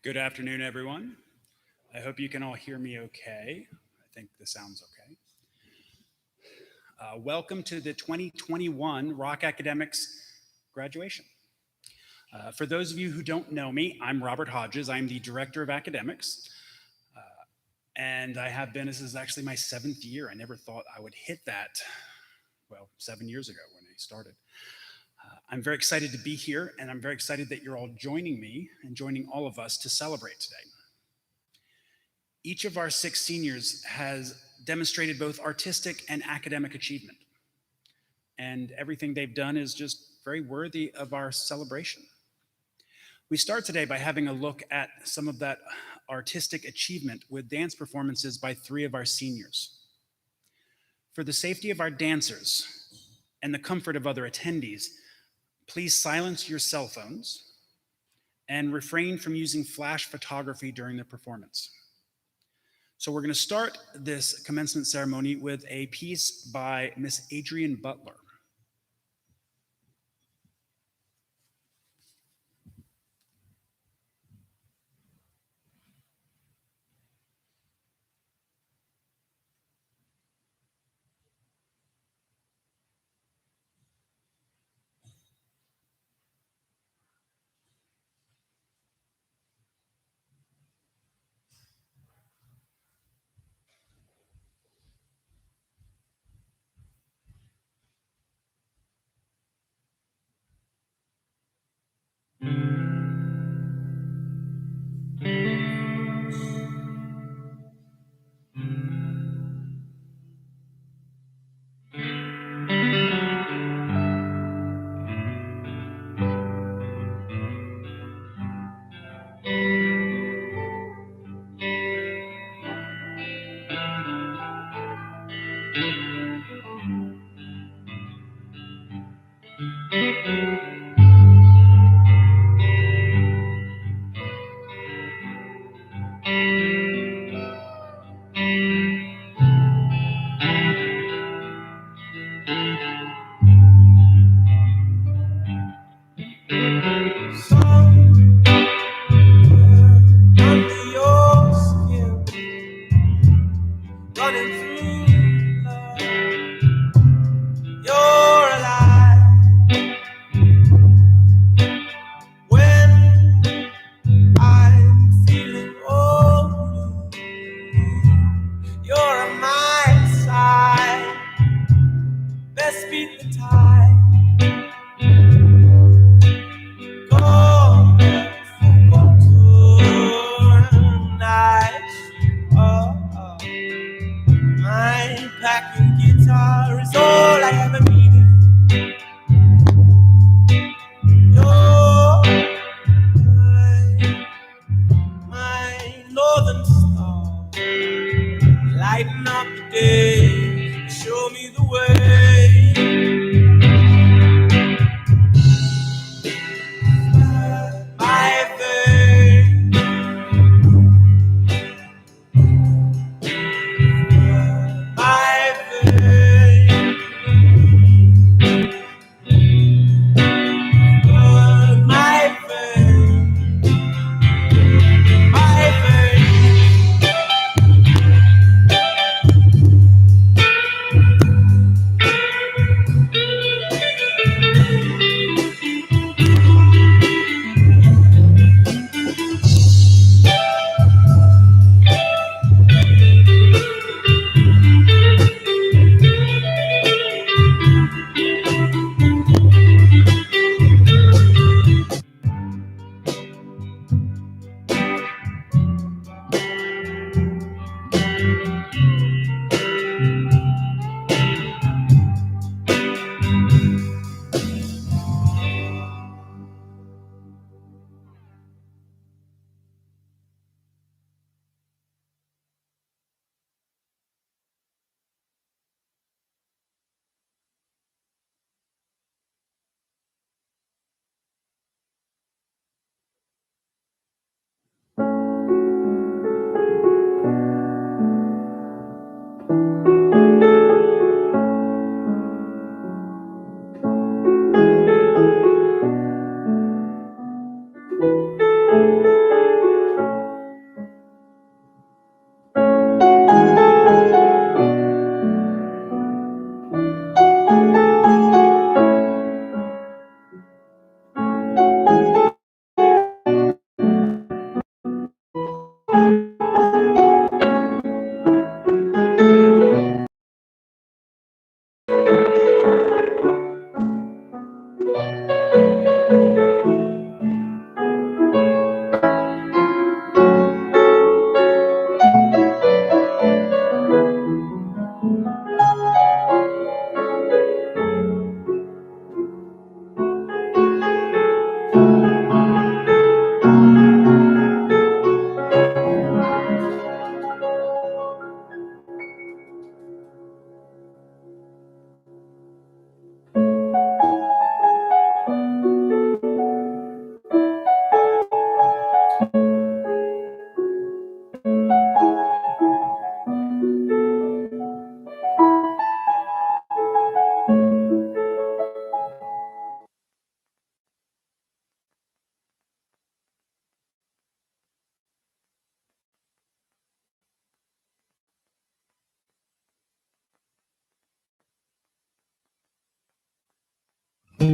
Good afternoon, everyone. I hope you can all hear me okay. I think the sound's okay. Welcome to the 2021 Rock Academics graduation. For those of you who don't know me, I'm Robert Hodges. I'm the Director of Academics. And I have been, this is actually my 7th year. I never thought I would hit that, 7 years ago when I started. I'm very excited to be here, and I'm very excited that you're all joining me and joining all of us to celebrate today. Each of our 6 seniors has demonstrated both artistic and academic achievement, and everything they've done is just very worthy of our celebration. We start today by having a look at some of that artistic achievement with dance performances by 3 of our seniors. For the safety of our dancers and the comfort of other attendees, please silence your cell phones and refrain from using flash photography during the performance. So we're going to start this commencement ceremony with a piece by Miss Adrienne Butler. Let's beat the tide. Go. Took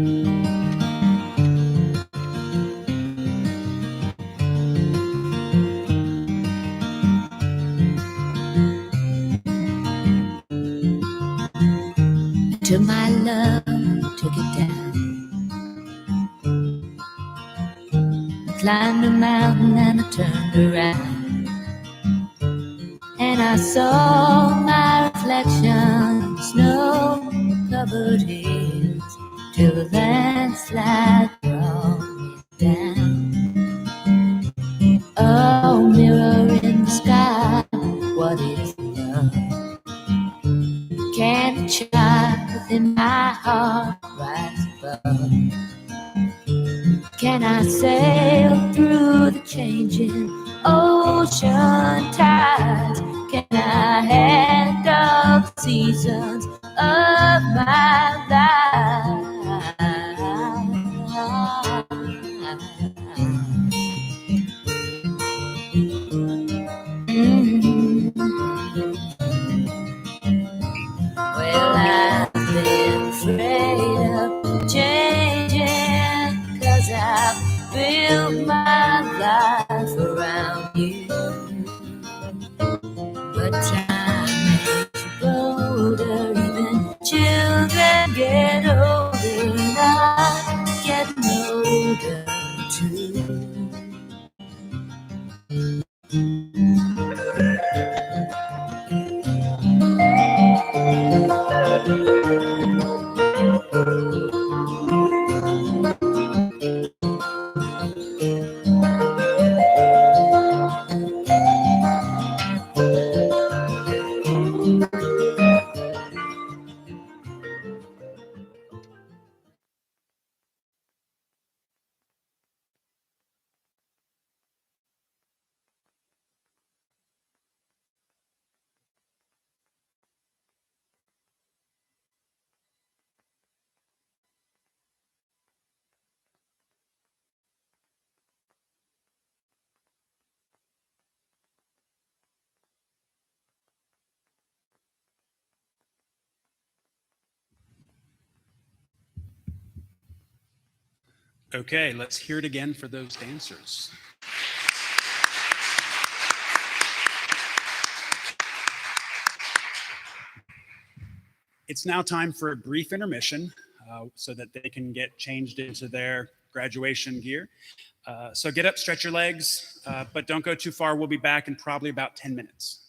my love, took it down. I climbed a mountain and I turned around, and I saw my reflection in snow-covered hills till the landslide brought me down. Oh, mirror in the sky, what is love? Can a child within my heart rise above? Can I sail through the changing ocean tides? Can I handle the seasons of my life? Well, I've been afraid of changing, 'cause I've built my life around you. But time makes you bolder, even children get older, and I'm getting older too. Okay, let's hear it again for those dancers. It's now time for a brief intermission so that they can get changed into their graduation gear. So get up, stretch your legs, but don't go too far. We'll be back in probably about 10 minutes.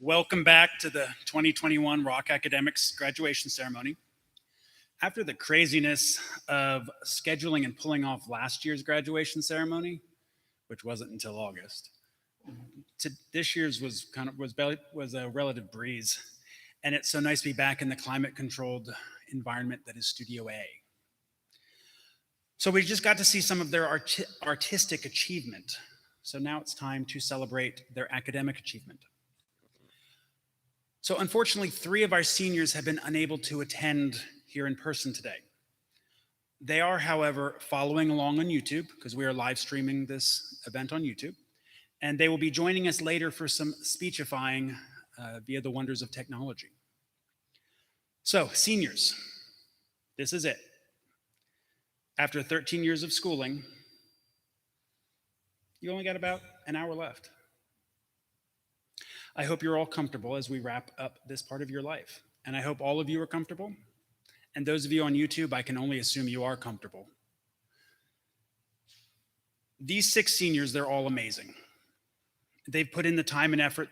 Welcome back to the 2021 Rock Academics graduation ceremony. After the craziness of scheduling and pulling off last year's graduation ceremony, which wasn't until August, this year's was a relative breeze, and it's so nice to be back in the climate-controlled environment that is Studio A. So we just got to see some of their artistic achievement. So now it's time to celebrate their academic achievement. So unfortunately, 3 of our seniors have been unable to attend here in person today. They are, however, following along on YouTube because we are live streaming this event on YouTube. And they will be joining us later for some speechifying via the wonders of technology. So seniors, this is it. After 13 years of schooling, you only got about an hour left. I hope you're all comfortable as we wrap up this part of your life. And I hope all of you are comfortable. And those of you on YouTube, I can only assume you are comfortable. These 6 seniors, they're all amazing. They've put in the time and effort,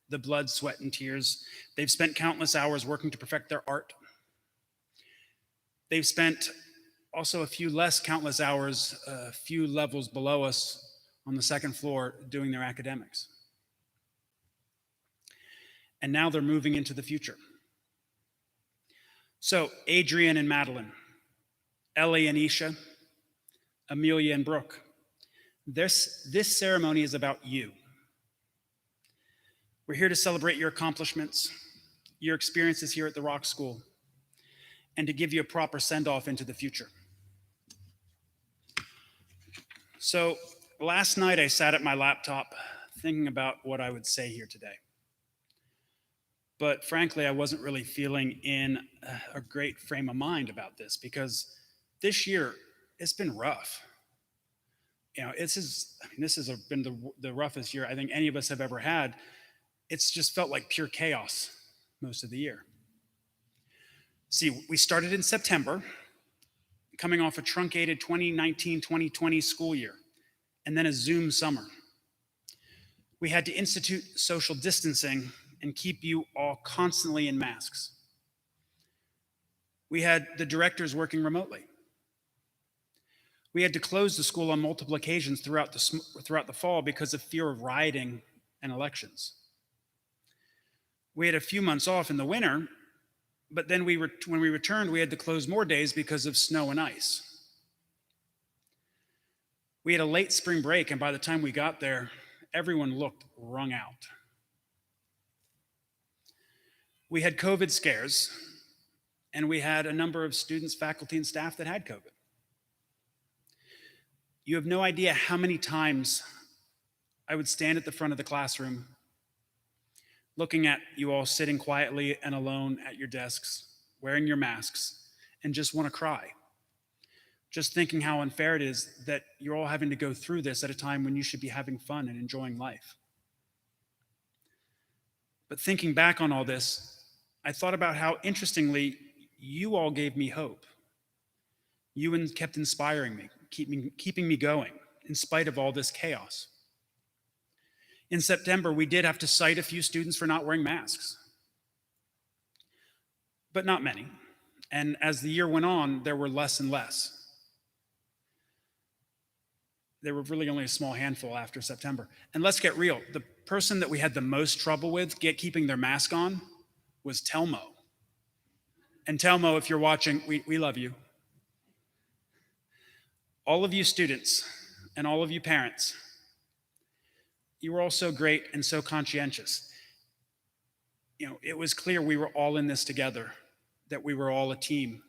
the blood, sweat, and tears. They've spent countless hours working to perfect their art. They've spent also a few less countless hours, a few levels below us on the second floor doing their academics. And now they're moving into the future. So Adrian and Madeline, Ellie and Isha, Amelia and Brooke, this ceremony is about you. We're here to celebrate your accomplishments, your experiences here at the Rock School, and to give you a proper send-off into the future. So last night I sat at my laptop thinking about what I would say here today. But frankly, I wasn't really feeling in a great frame of mind about this because this year, it's been rough. You know, this has been the roughest year I think any of us have ever had. It's just felt like pure chaos most of the year. See, we started in September, coming off a truncated 2019-2020 school year, and then a Zoom summer. We had to institute social distancing and keep you all constantly in masks. We had the directors working remotely. We had to close the school on multiple occasions throughout the fall because of fear of rioting and elections. We had a few months off in the winter, but then when we returned, we had to close more days because of snow and ice. We had a late spring break, and by the time we got there, everyone looked wrung out. We had COVID scares, and we had a number of students, faculty, and staff that had COVID. You have no idea how many times I would stand at the front of the classroom, looking at you all sitting quietly and alone at your desks, wearing your masks, and just want to cry. Just thinking how unfair it is that you're all having to go through this at a time when you should be having fun and enjoying life. But thinking back on all this, I thought about how, interestingly, you all gave me hope. You kept inspiring me, keeping me going, in spite of all this chaos. In September, we did have to cite a few students for not wearing masks, but not many. And as the year went on, there were less and less. There were really only a small handful after September. And let's get real, the person that we had the most trouble with keeping their mask on was Telmo. And Telmo, if you're watching, we love you. All of you students and all of you parents, you were all so great and so conscientious. You know, it was clear we were all in this together, that we were all a team.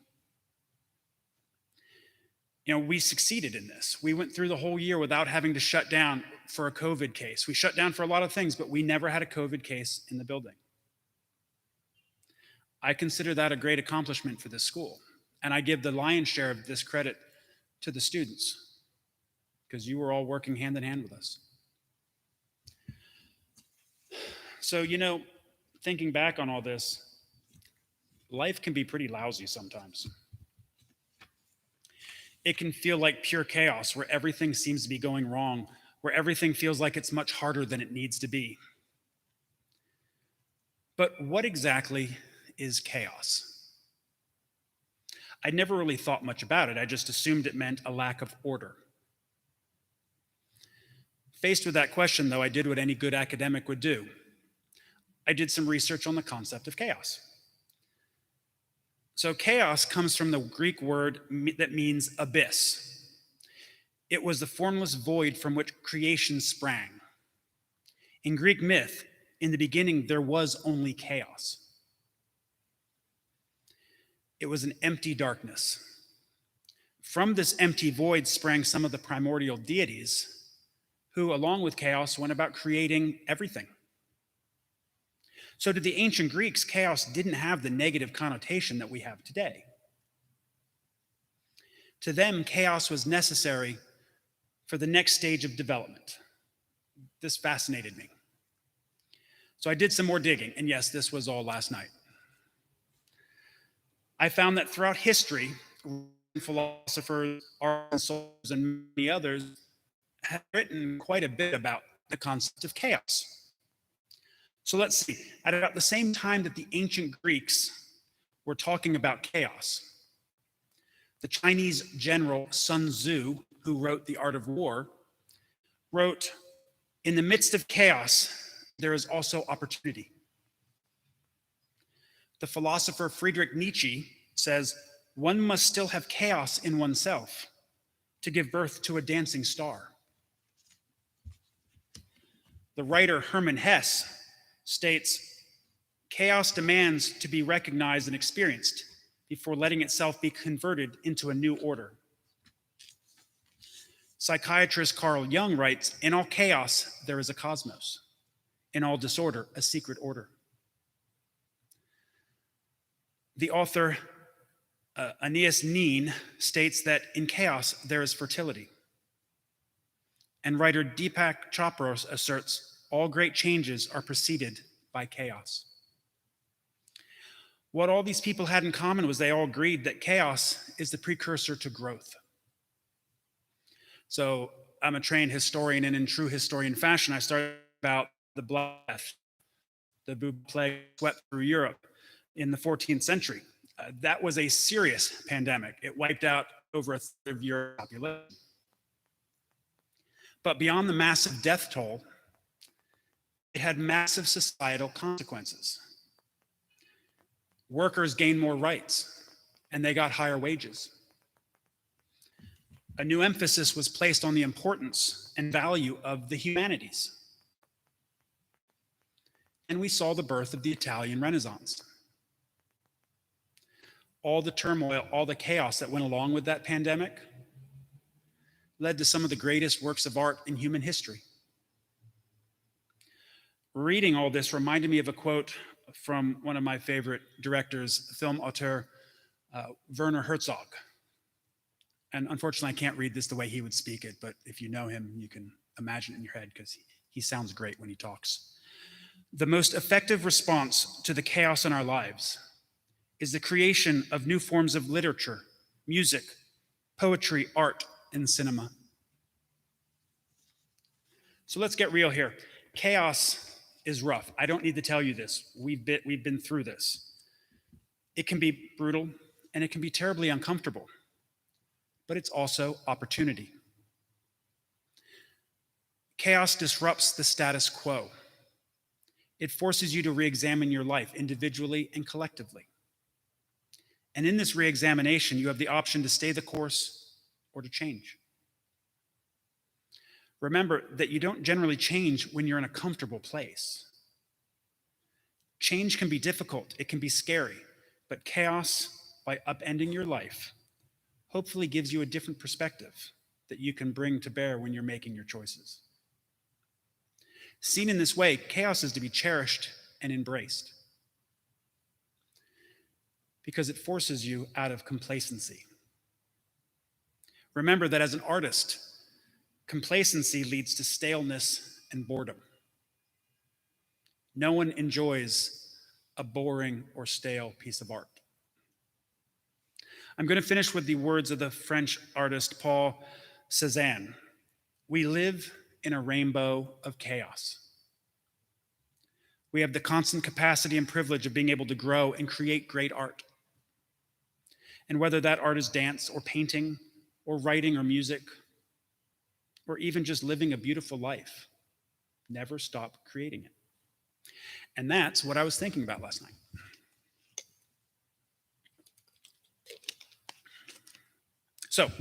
You know, we succeeded in this. We went through the whole year without having to shut down for a COVID case. We shut down for a lot of things, but we never had a COVID case in the building. I consider that a great accomplishment for this school. And I give the lion's share of this credit to the students, because you were all working hand in hand with us. So, you know, thinking back on all this, life can be pretty lousy sometimes. It can feel like pure chaos where everything seems to be going wrong, where everything feels like it's much harder than it needs to be. But what exactly is chaos? I never really thought much about it. I just assumed it meant a lack of order. Faced with that question, though, I did what any good academic would do. I did some research on the concept of chaos. So chaos comes from the Greek word that means abyss. It was the formless void from which creation sprang. In Greek myth, in the beginning, there was only chaos. It was an empty darkness. From this empty void sprang some of the primordial deities who, along with chaos, went about creating everything. So to the ancient Greeks, chaos didn't have the negative connotation that we have today. To them, chaos was necessary for the next stage of development. This fascinated me. So I did some more digging, and yes, this was all last night. I found that throughout history, philosophers, artists, and many others have written quite a bit about the concept of chaos. So let's see, at about the same time that the ancient Greeks were talking about chaos, the Chinese general Sun Tzu, who wrote The Art of War, wrote, "In the midst of chaos, there is also opportunity." The philosopher Friedrich Nietzsche says, "One must still have chaos in oneself to give birth to a dancing star." The writer Hermann Hesse states, "Chaos demands to be recognized and experienced before letting itself be converted into a new order." Psychiatrist Carl Jung writes, "In all chaos, there is a cosmos. In all disorder, a secret order." The author Aeneas Nin states that in chaos, there is fertility. And writer Deepak Chopra asserts, all great changes are preceded by chaos. What all these people had in common was they all agreed that chaos is the precursor to growth. So I'm a trained historian, and in true historian fashion, I started about the Black Death. The bubonic plague swept through Europe in the 14th century. That was a serious pandemic. It wiped out over a third of Europe's population. But beyond the massive death toll, it had massive societal consequences. Workers gained more rights, and they got higher wages. A new emphasis was placed on the importance and value of the humanities. And we saw the birth of the Italian Renaissance. All the turmoil, all the chaos that went along with that pandemic led to some of the greatest works of art in human history. Reading all this reminded me of a quote from one of my favorite directors, film auteur Werner Herzog. And unfortunately, I can't read this the way he would speak it, but if you know him, you can imagine it in your head because he sounds great when he talks. "The most effective response to the chaos in our lives is the creation of new forms of literature, music, poetry, art, and cinema." So let's get real here. Chaos is rough. I don't need to tell you this. We've been through this. It can be brutal and it can be terribly uncomfortable, but it's also opportunity. Chaos disrupts the status quo. It forces you to re-examine your life individually and collectively. And in this re-examination, you have the option to stay the course or to change. Remember that you don't generally change when you're in a comfortable place. Change can be difficult, it can be scary, but chaos, by upending your life, hopefully gives you a different perspective that you can bring to bear when you're making your choices. Seen in this way, chaos is to be cherished and embraced because it forces you out of complacency. Remember that as an artist, complacency leads to staleness and boredom. No one enjoys a boring or stale piece of art. I'm going to finish with the words of the French artist Paul Cézanne. "We live in a rainbow of chaos. We have the constant capacity and privilege of being able to grow and create great art. And whether that art is dance or painting or writing or music, or even just living a beautiful life, never stop creating it." And that's what I was thinking about last night. So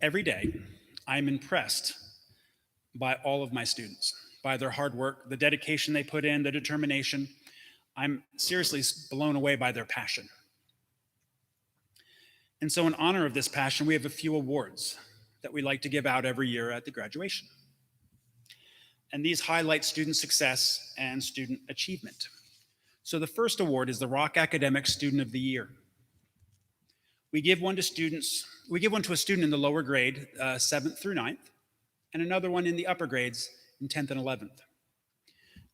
every day, I'm impressed by all of my students, by their hard work, the dedication they put in, the determination. I'm seriously blown away by their passion. And so in honor of this passion, we have a few awards that we like to give out every year at the graduation. And these highlight student success and student achievement. So the first award is the Rock Academic Student of the Year. We give one to a student in the lower grade, 7th through 9th, and another one in the upper grades in 10th and 11th.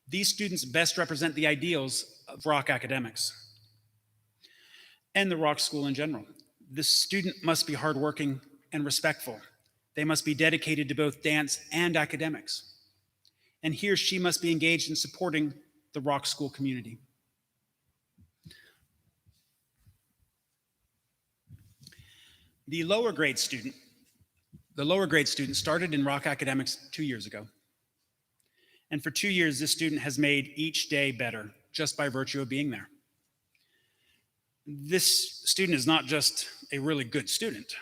These students best represent the ideals of Rock Academics and the Rock School in general. The student must be hardworking and respectful. They must be dedicated to both dance and academics. And he or she must be engaged in supporting the Rock School community. The lower grade student started in Rock Academics 2 years ago. And for 2 years, this student has made each day better just by virtue of being there. This student is not just a really good student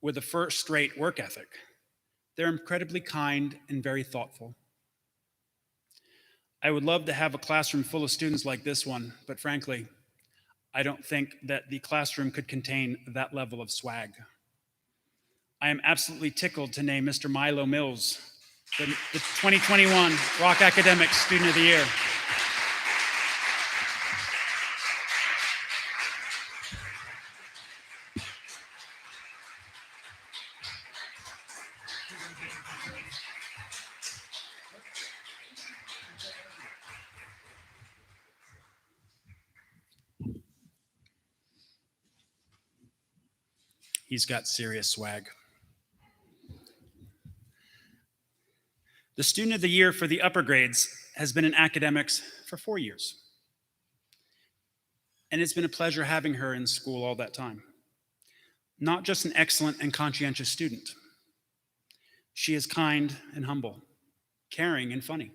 with a first-rate work ethic. They're incredibly kind and very thoughtful. I would love to have a classroom full of students like this one, but frankly, I don't think that the classroom could contain that level of swag. I am absolutely tickled to name Mr. Milo Mills the 2021 Rock Academics Student of the Year. He's got serious swag. The Student of the Year for the upper grades has been in academics for 4 years. And it's been a pleasure having her in school all that time. Not just an excellent and conscientious student. She is kind and humble, caring and funny.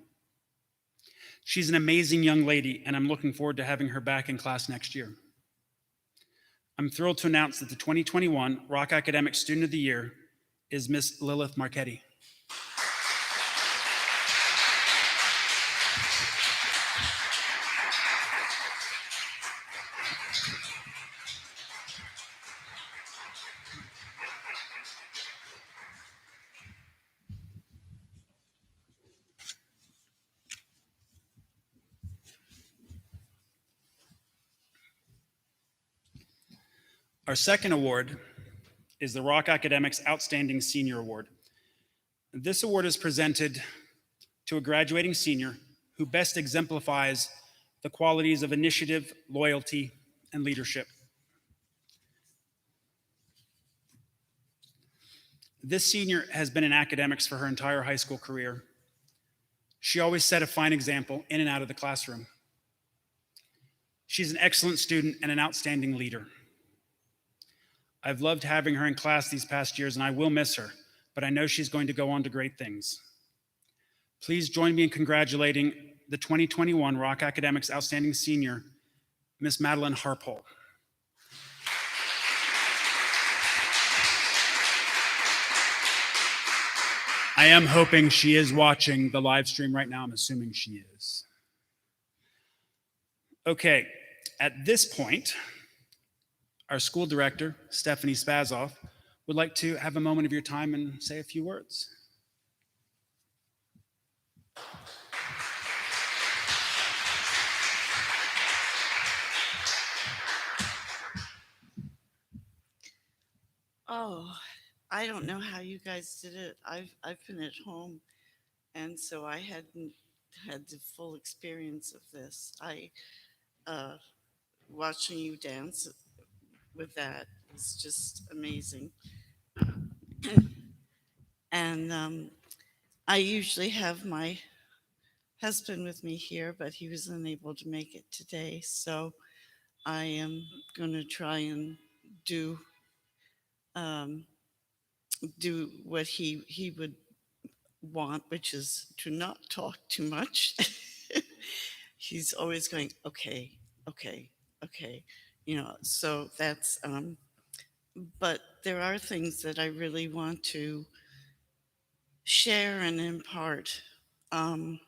She's an amazing young lady, and I'm looking forward to having her back in class next year. I'm thrilled to announce that the 2021 Rock Academic Student of the Year is Miss Lilith Marchetti. Our second award is the Rock Academics Outstanding Senior Award. This award is presented to a graduating senior who best exemplifies the qualities of initiative, loyalty, and leadership. This senior has been in academics for her entire high school career. She always set a fine example in and out of the classroom. She's an excellent student and an outstanding leader. I've loved having her in class these past years, and I will miss her, but I know she's going to go on to great things. Please join me in congratulating the 2021 Rock Academics Outstanding Senior, Miss Madeline Harpole. I am hoping she is watching the live stream right now. I'm assuming she is. Okay, at this point, our school director, Stephanie Spazoff, would like to have a moment of your time and say a few words. Oh, I don't know how you guys did it. I've been at home, and so I hadn't had the full experience of this. Watching you dance with that was just amazing. And I usually have my husband with me here, but he was unable to make it today. So I am going to try and do what he would want, which is to not talk too much. He's always going, okay, okay, okay, so that's, but there are things that I really want to share and impart. And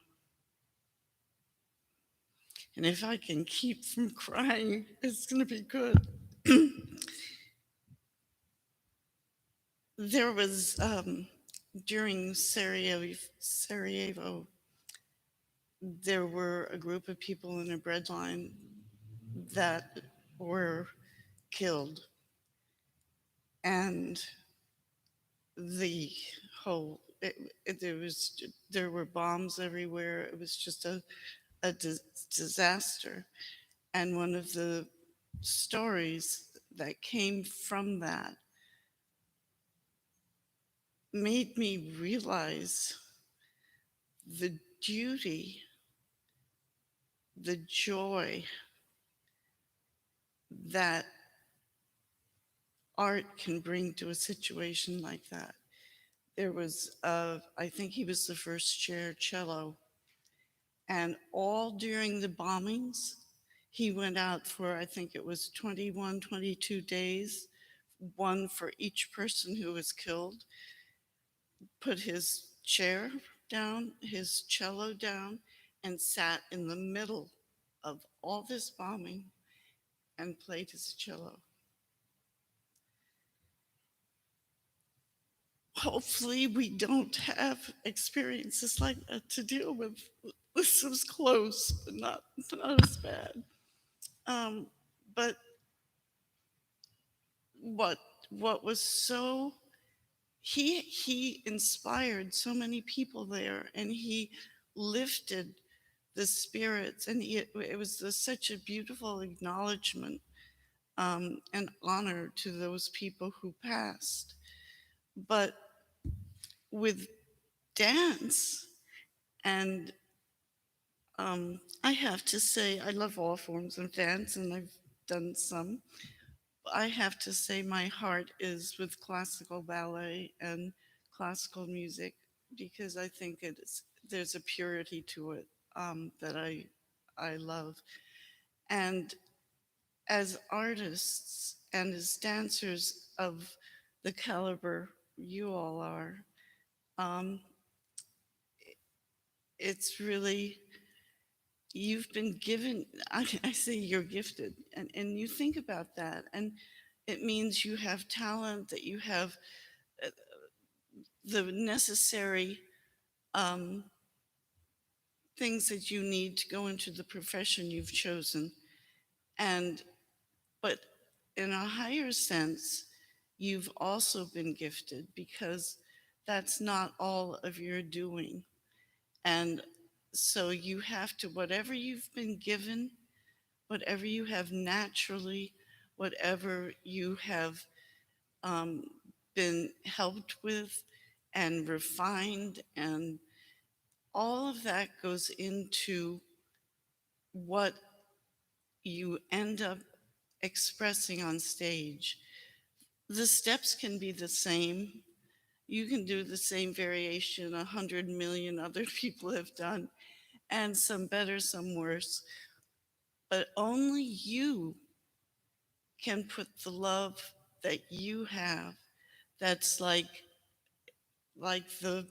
if I can keep from crying, it's going to be good. There was, during Sarajevo, there were a group of people in a bread line that were killed. And the whole, there were bombs everywhere. It was just a disaster. And one of the stories that came from that made me realize the duty, the joy that art can bring to a situation like that. There was, I think he was the first chair cello, and all during the bombings, he went out for, I think it was 21, 22 days, one for each person who was killed, put his chair down, his cello down, and sat in the middle of all this bombing and played his cello. Hopefully, we don't have experiences like that to deal with. This was close, but not as bad. Um, but what what was so he inspired so many people there, and he lifted the spirits, and it was such a beautiful acknowledgement and honor to those people who passed. But with dance, and I have to say, I love all forms of dance, and I've done some. I have to say, my heart is with classical ballet and classical music because I think there's a purity to it that I love. And as artists and as dancers of the caliber you all are, um, it's really, you've been given, I say you're gifted, and you think about that. And it means you have talent, that you have uh, the necessary um, things that you need to go into the profession you've chosen. And, but in a higher sense, you've also been gifted because that's not all of your doing. And so you have to, whatever you've been given, whatever you have naturally, whatever you have um, been helped with and refined, and all of that goes into what you end up expressing on stage. The steps can be the same. You can do the same variation 100 million other people have done, and some better, some worse. But only you can put the love that you have, that's like the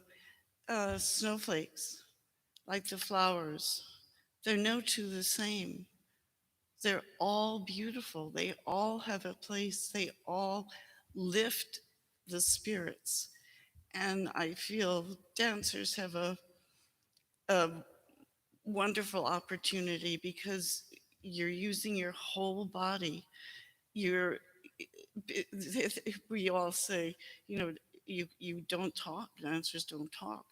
snowflakes, like the flowers. They're no two the same. They're all beautiful. They all have a place. They all lift the spirits. And I feel dancers have a wonderful opportunity because you're using your whole body. You're, we all say, you know, you don't talk, dancers don't talk,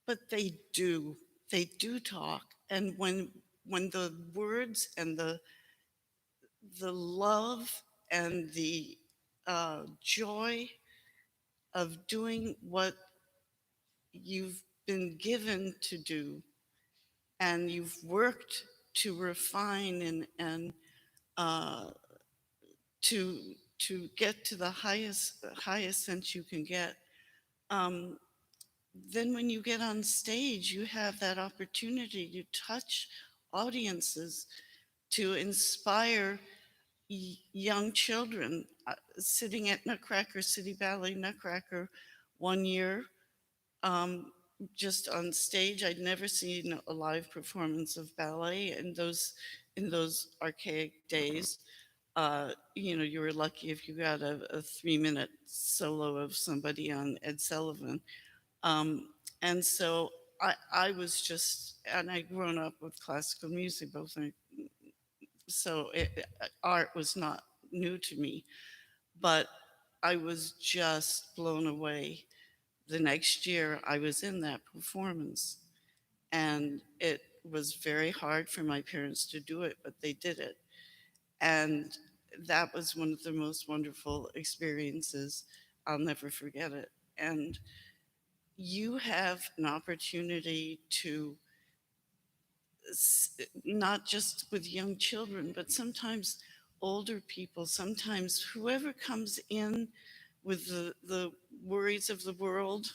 but they do talk. And when the words and the love and the joy of doing what you've been given to do, and you've worked to refine and uh, to get to the highest sense you can get, um, then when you get on stage, you have that opportunity to touch audiences, to inspire young children. Sitting at Nutcracker City Ballet, Nutcracker, one year, um, just on stage. I'd never seen a live performance of ballet in those archaic days. You know, you were lucky if you got a 3 minute solo of somebody on Ed Sullivan. Um, and so I was just, and I'd grown up with classical music, both. So art was not new to me, but I was just blown away. The next year, I was in that performance, and it was very hard for my parents to do it, but they did it. And that was one of the most wonderful experiences. I'll never forget it. And you have an opportunity to not just with young children, but sometimes older people, sometimes whoever comes in with the worries of the world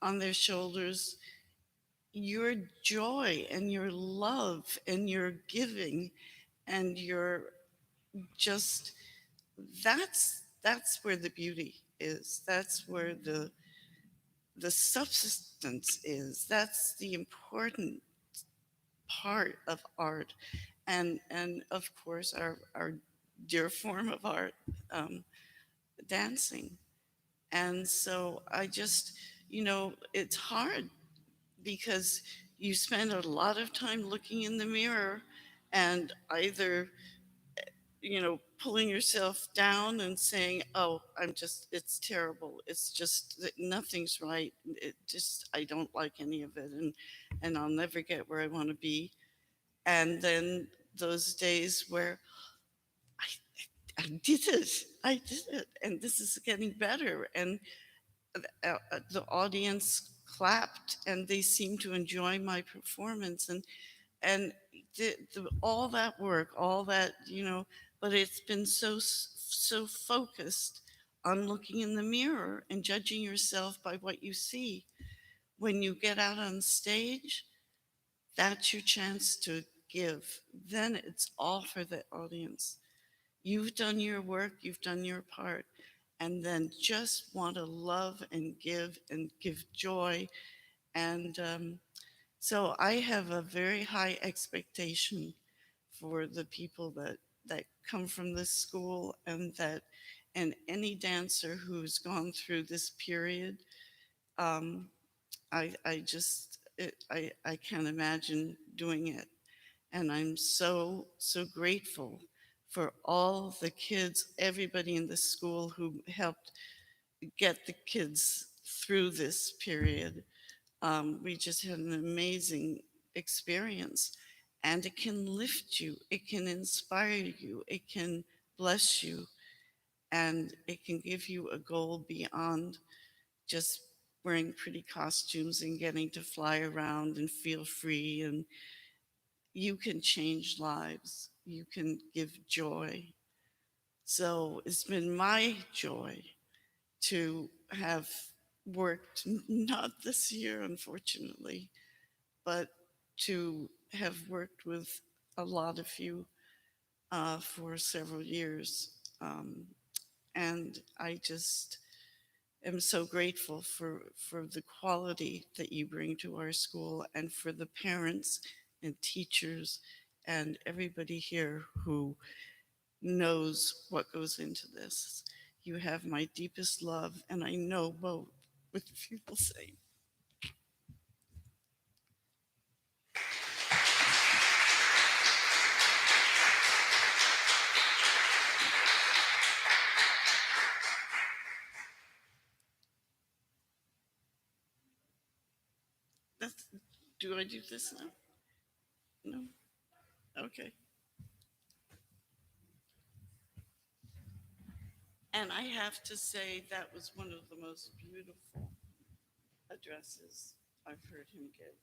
on their shoulders, your joy and your love and your giving and your just that's where the beauty is. That's where the substance is. That's the important part of art, and of course our dear form of art, um, dancing. And so I just, it's hard because you spend a lot of time looking in the mirror and either, pulling yourself down and saying, oh, it's terrible. It's just that nothing's right. I don't like any of it. And I'll never get where I want to be. And then those days where I did it, and this is getting better. And the audience clapped and they seemed to enjoy my performance. And all that work, all that, but it's been so focused on looking in the mirror and judging yourself by what you see. When you get out on stage, that's your chance to give. Then it's all for the audience. You've done your work, you've done your part, and then just want to love and give joy. And so I have a very high expectation for the people that come from this school, and any dancer who's gone through this period. um, I just I can't imagine doing it, and I'm so grateful for all the kids, everybody in the school who helped get the kids through this period. We just had an amazing experience, and it can lift you, it can inspire you, it can bless you, and it can give you a goal beyond just wearing pretty costumes and getting to fly around and feel free. And you can change lives, you can give joy. So it's been my joy to have worked, not this year, unfortunately, but to have worked with a lot of you for several years. And I just am so grateful for the quality that you bring to our school, and for the parents and teachers and everybody here who knows what goes into this. You have my deepest love, and I know both what you will say. That's, do I do this now? No? Okay. And I have to say, that was one of the most beautiful addresses I've heard him give.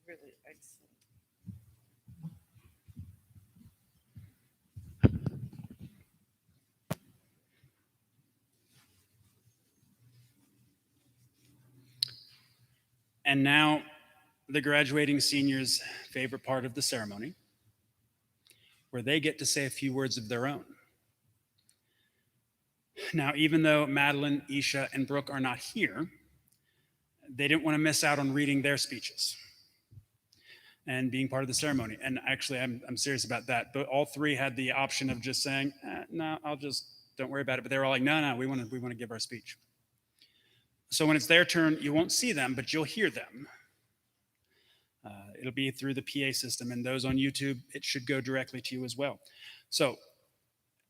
Really excellent. And now, the graduating seniors' favorite part of the ceremony, where they get to say a few words of their own. Now, even though Madeline, Isha, and Brooke are not here, they didn't want to miss out on reading their speeches and being part of the ceremony. And actually, I'm serious about that. But all three had the option of just saying, no, don't worry about it. But they were all like, no, we want to give our speech. So when it's their turn, you won't see them, but you'll hear them. It'll be through the PA system, and those on YouTube, it should go directly to you as well. So,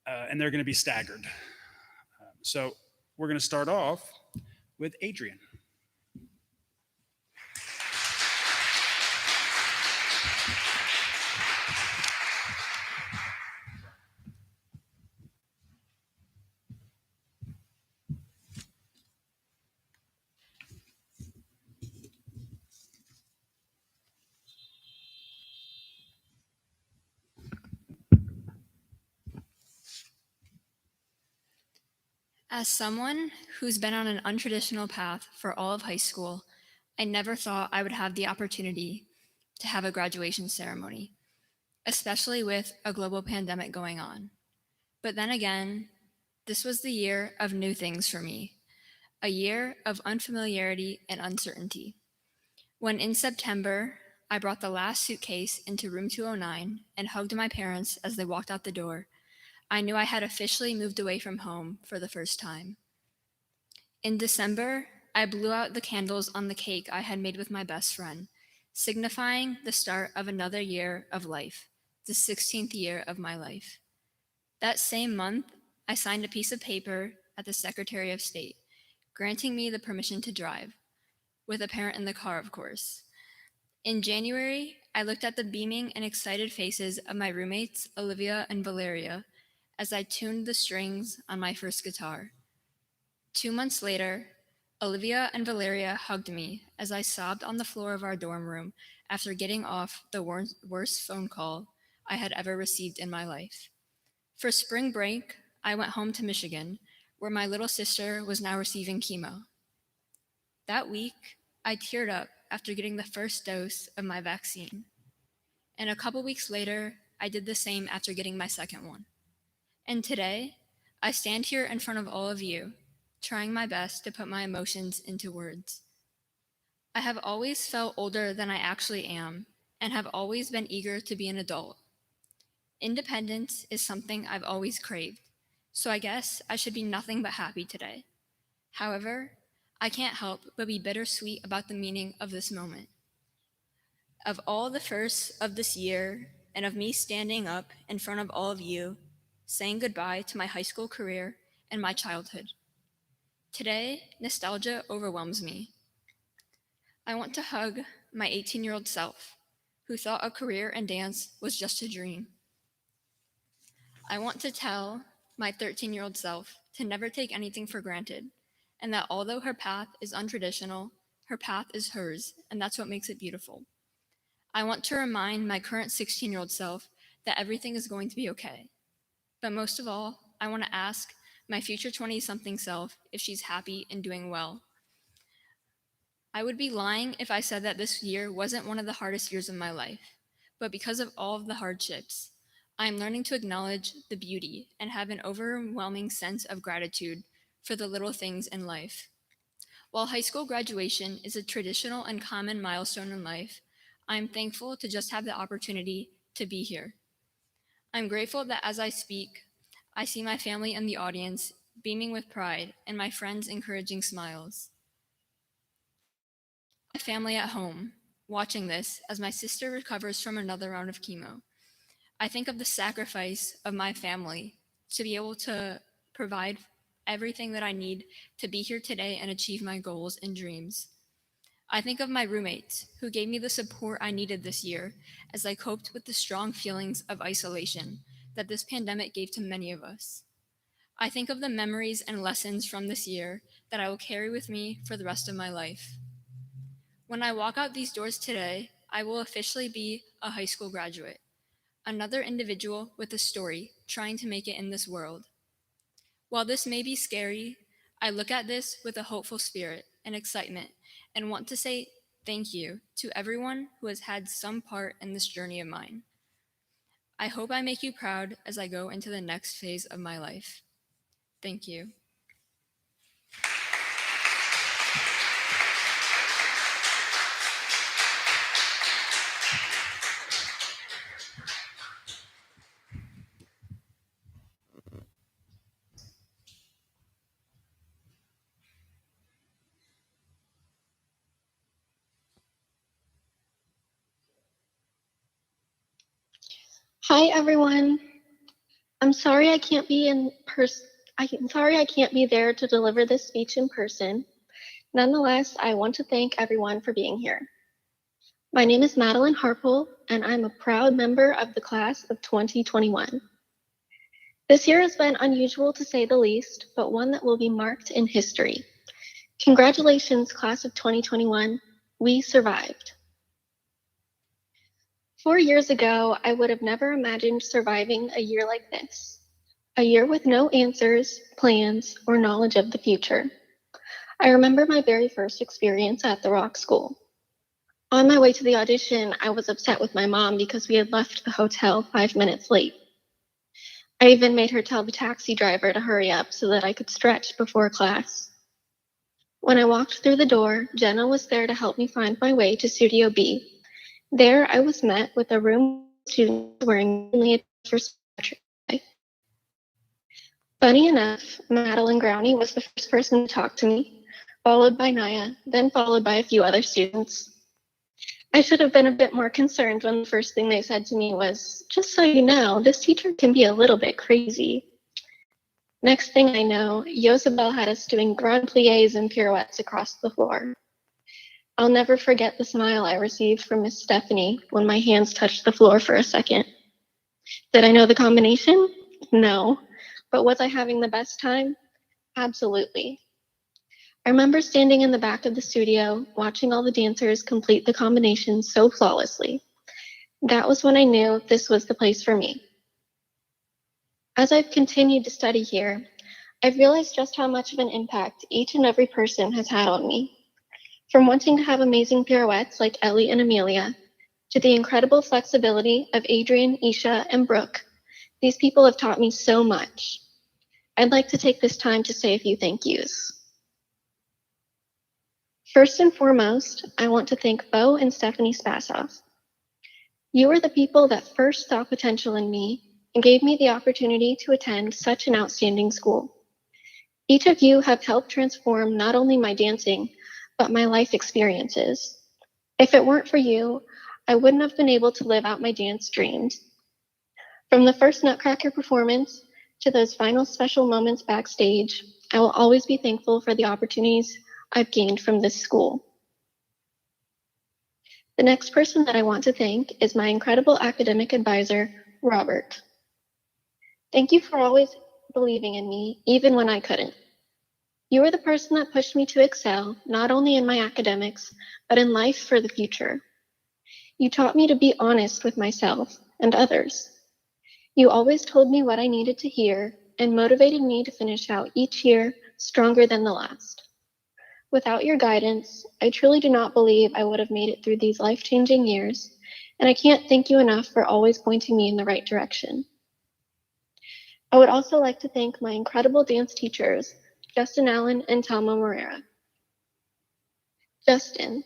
and they're going to be staggered. So we're going to start off with Adrian. As someone who's been on an untraditional path for all of high school, I never thought I would have the opportunity to have a graduation ceremony, especially with a global pandemic going on. But then again, this was the year of new things for me, a year of unfamiliarity and uncertainty. When in September, I brought the last suitcase into room 209 and hugged my parents as they walked out the door, I knew I had officially moved away from home for the first time. In December, I blew out the candles on the cake I had made with my best friend, signifying the start of another year of life, the 16th year of my life. That same month, I signed a piece of paper at the Secretary of State, granting me the permission to drive, with a parent in the car, of course. In January, I looked at the beaming and excited faces of my roommates, Olivia and Valeria, as I tuned the strings on my first guitar. 2 months later, Olivia and Valeria hugged me as I sobbed on the floor of our dorm room after getting off the worst phone call I had ever received in my life. For spring break, I went home to Michigan, where my little sister was now receiving chemo. That week, I teared up after getting the first dose of my vaccine. And a couple weeks later, I did the same after getting my second one. And today, I stand here in front of all of you, trying my best to put my emotions into words. I have always felt older than I actually am, and have always been eager to be an adult. Independence is something I've always craved, so I guess I should be nothing but happy today. However, I can't help but be bittersweet about the meaning of this moment. Of all the firsts of this year, and of me standing up in front of all of you, saying goodbye to my high school career and my childhood. Today, nostalgia overwhelms me. I want to hug my 18-year-old self, who thought a career in dance was just a dream. I want to tell my 13-year-old self to never take anything for granted, and that although her path is untraditional, her path is hers, and that's what makes it beautiful. I want to remind my current 16-year-old self that everything is going to be okay. But most of all, I want to ask my future 20-something self if she's happy and doing well. I would be lying if I said that this year wasn't one of the hardest years of my life, but because of all of the hardships, I am learning to acknowledge the beauty and have an overwhelming sense of gratitude for the little things in life. While high school graduation is a traditional and common milestone in life, I am thankful to just have the opportunity to be here. I'm grateful that as I speak, I see my family in the audience beaming with pride and my friends encouraging smiles. My family at home, watching this as my sister recovers from another round of chemo. I think of the sacrifice of my family to be able to provide everything that I need to be here today and achieve my goals and dreams. I think of my roommates who gave me the support I needed this year as I coped with the strong feelings of isolation that this pandemic gave to many of us. I think of the memories and lessons from this year that I will carry with me for the rest of my life. When I walk out these doors today, I will officially be a high school graduate, another individual with a story trying to make it in this world. While this may be scary, I look at this with a hopeful spirit and excitement and want to say thank you to everyone who has had some part in this journey of mine. I hope I make you proud as I go into the next phase of my life. Thank you. Hi everyone. I'm sorry I can't be in person. I'm sorry I can't be there to deliver this speech in person. Nonetheless, I want to thank everyone for being here. My name is Madeline Harpole, and I'm a proud member of the class of 2021. This year has been unusual to say the least, but one that will be marked in history. Congratulations, class of 2021. We survived. 4 years ago, I would have never imagined surviving a year like this. A year with no answers, plans, or knowledge of the future. I remember my very first experience at the Rock School. On my way to the audition, I was upset with my mom because we had left the hotel 5 minutes late. I even made her tell the taxi driver to hurry up so that I could stretch before class. When I walked through the door, Jenna was there to help me find my way to Studio B. There, I was met with a room of students wearing only a for symmetry. Funny enough, Madeline Growney was the first person to talk to me, followed by Naya, then followed by a few other students. I should have been a bit more concerned when the first thing they said to me was, "Just so you know, this teacher can be a little bit crazy." Next thing I know, Yosabel had us doing grand plies and pirouettes across the floor. I'll never forget the smile I received from Miss Stephanie when my hands touched the floor for a second. Did I know the combination? No. But was I having the best time? Absolutely. I remember standing in the back of the studio, watching all the dancers complete the combination so flawlessly. That was when I knew this was the place for me. As I've continued to study here, I've realized just how much of an impact each and every person has had on me. From wanting to have amazing pirouettes like Ellie and Amelia, to the incredible flexibility of Adrian, Isha, and Brooke, these people have taught me so much. I'd like to take this time to say a few thank yous. First and foremost, I want to thank Bo and Stephanie Spasoff. You were the people that first saw potential in me and gave me the opportunity to attend such an outstanding school. Each of you have helped transform not only my dancing, but my life experiences. If it weren't for you, I wouldn't have been able to live out my dance dreams. From the first Nutcracker performance to those final special moments backstage, I will always be thankful for the opportunities I've gained from this school. The next person that I want to thank is my incredible academic advisor, Robert. Thank you for always believing in me, even when I couldn't. You were the person that pushed me to excel, not only in my academics, but in life for the future. You taught me to be honest with myself and others. You always told me what I needed to hear and motivated me to finish out each year stronger than the last. Without your guidance, I truly do not believe I would have made it through these life-changing years, and I can't thank you enough for always pointing me in the right direction. I would also like to thank my incredible dance teachers, Justin Allen and Telma Morera. Justin,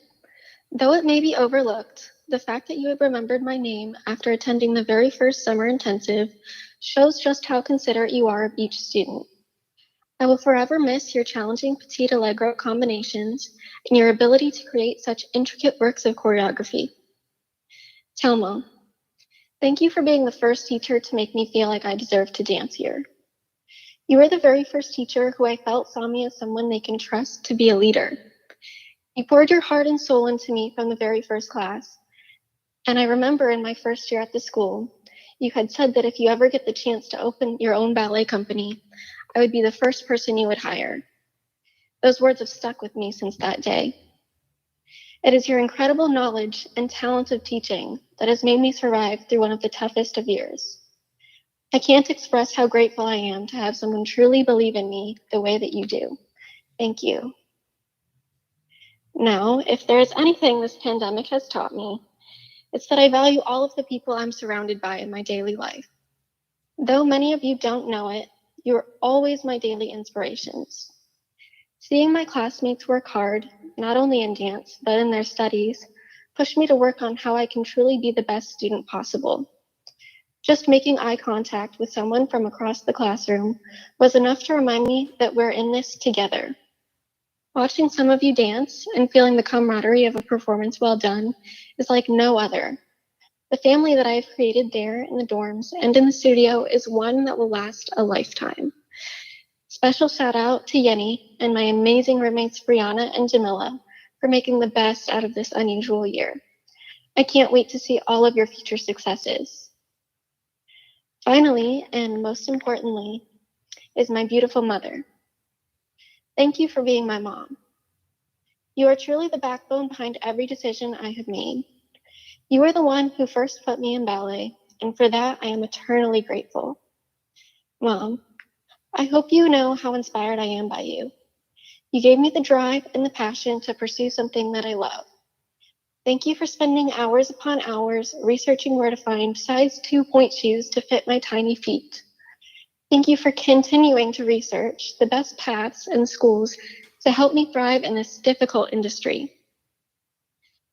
though it may be overlooked, the fact that you have remembered my name after attending the very first summer intensive shows just how considerate you are of each student. I will forever miss your challenging petite allegro combinations and your ability to create such intricate works of choreography. Telma, thank you for being the first teacher to make me feel like I deserve to dance here. You were the very first teacher who I felt saw me as someone they can trust to be a leader. You poured your heart and soul into me from the very first class. And I remember in my first year at the school, you had said that if you ever get the chance to open your own ballet company, I would be the first person you would hire. Those words have stuck with me since that day. It is your incredible knowledge and talent of teaching that has made me survive through one of the toughest of years. I can't express how grateful I am to have someone truly believe in me the way that you do. Thank you. Now, if there is anything this pandemic has taught me, it's that I value all of the people I'm surrounded by in my daily life. Though many of you don't know it, you are always my daily inspirations. Seeing my classmates work hard, not only in dance, but in their studies, pushed me to work on how I can truly be the best student possible. Just making eye contact with someone from across the classroom was enough to remind me that we're in this together. Watching some of you dance and feeling the camaraderie of a performance well done is like no other. The family that I have created there in the dorms and in the studio is one that will last a lifetime. Special shout out to Yenny and my amazing roommates Brianna and Jamila for making the best out of this unusual year. I can't wait to see all of your future successes. Finally, and most importantly, is my beautiful mother. Thank you for being my mom. You are truly the backbone behind every decision I have made. You are the one who first put me in ballet, and for that I am eternally grateful. Mom, I hope you know how inspired I am by you. You gave me the drive and the passion to pursue something that I love. Thank you for spending hours upon hours researching where to find size 2 point shoes to fit my tiny feet. Thank you for continuing to research the best paths and schools to help me thrive in this difficult industry.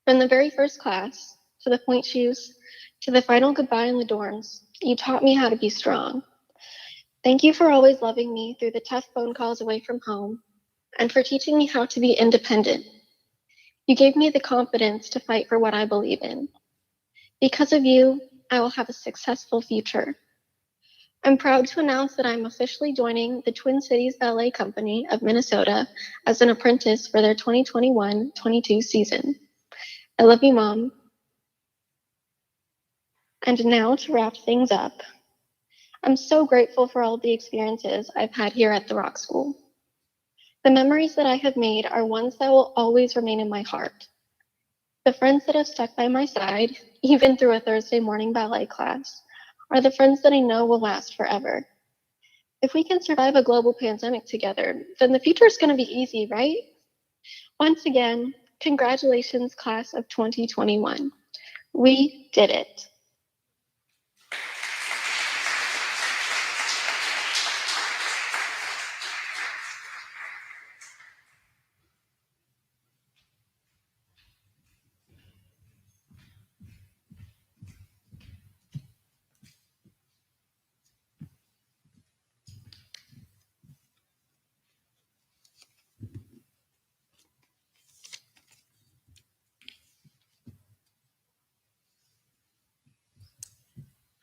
From the very first class, to the point shoes, to the final goodbye in the dorms, you taught me how to be strong. Thank you for always loving me through the tough phone calls away from home and for teaching me how to be independent. You gave me the confidence to fight for what I believe in. Because of you, I will have a successful future. I'm proud to announce that I'm officially joining the Twin Cities Ballet Company of Minnesota as an apprentice for their 2021-22 season. I love you, Mom. And now to wrap things up, I'm so grateful for all the experiences I've had here at the Rock School. The memories that I have made are ones that will always remain in my heart. The friends that have stuck by my side, even through a Thursday morning ballet class, are the friends that I know will last forever. If we can survive a global pandemic together, then the future is going to be easy, right? Once again, congratulations, class of 2021. We did it.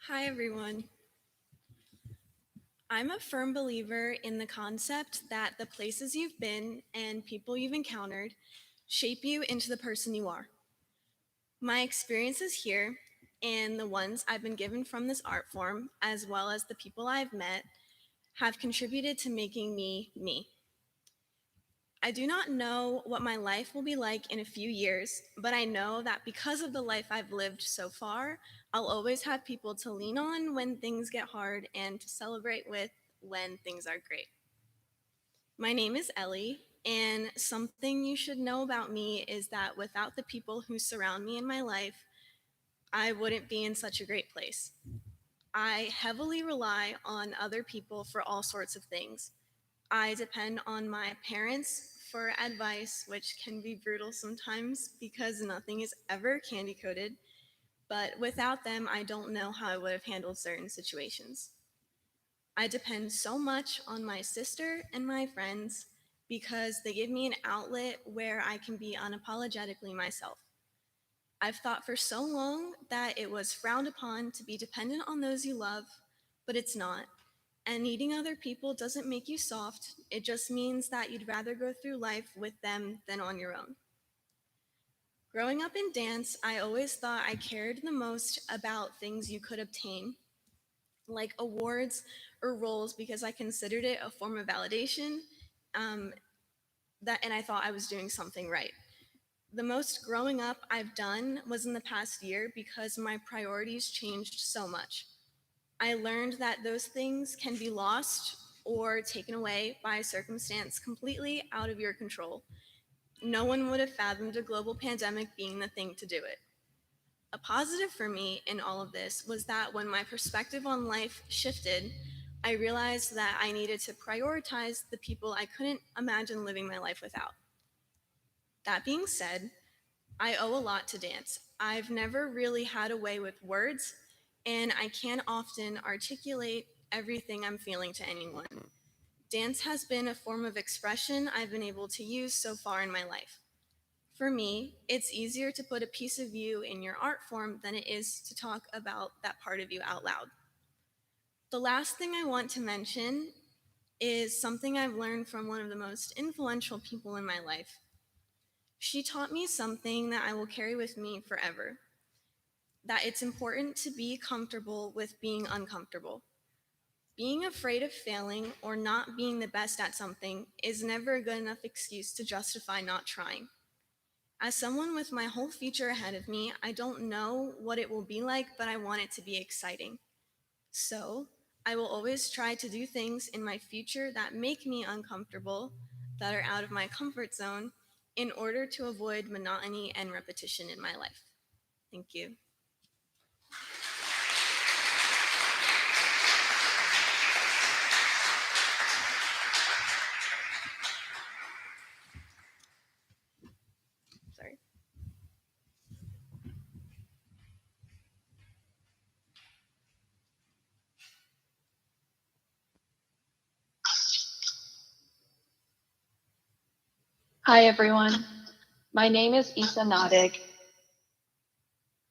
Hi, everyone. I'm a firm believer in the concept that the places you've been and people you've encountered shape you into the person you are. My experiences here and the ones I've been given from this art form, as well as the people I've met, have contributed to making me me. I do not know what my life will be like in a few years, but I know that because of the life I've lived so far, I'll always have people to lean on when things get hard and to celebrate with when things are great. My name is Ellie, and something you should know about me is that without the people who surround me in my life, I wouldn't be in such a great place. I heavily rely on other people for all sorts of things. I depend on my parents for advice, which can be brutal sometimes because nothing is ever candy coated. But without them, I don't know how I would have handled certain situations. I depend so much on my sister and my friends because they give me an outlet where I can be unapologetically myself. I've thought for so long that it was frowned upon to be dependent on those you love, but it's not. And needing other people doesn't make you soft, it just means that you'd rather go through life with them than on your own. Growing up in dance, I always thought I cared the most about things you could obtain, like awards or roles, because I considered it a form of validation, um, and I thought I was doing something right. The most growing up I've done was in the past year because my priorities changed so much. I learned that those things can be lost or taken away by a circumstance completely out of your control. No one would have fathomed a global pandemic being the thing to do it. A positive for me in all of this was that when my perspective on life shifted, I realized that I needed to prioritize the people I couldn't imagine living my life without. That being said, I owe a lot to dance. I've never really had a way with words, and I can't often articulate everything I'm feeling to anyone. Dance has been a form of expression I've been able to use so far in my life. For me, it's easier to put a piece of you in your art form than it is to talk about that part of you out loud. The last thing I want to mention is something I've learned from one of the most influential people in my life. She taught me something that I will carry with me forever, that it's important to be comfortable with being uncomfortable. Being afraid of failing or not being the best at something is never a good enough excuse to justify not trying. As someone with my whole future ahead of me, I don't know what it will be like, but I want it to be exciting. So, I will always try to do things in my future that make me uncomfortable, that are out of my comfort zone, in order to avoid monotony and repetition in my life. Thank you. Sorry. Hi, everyone. My name is Isa Nadig,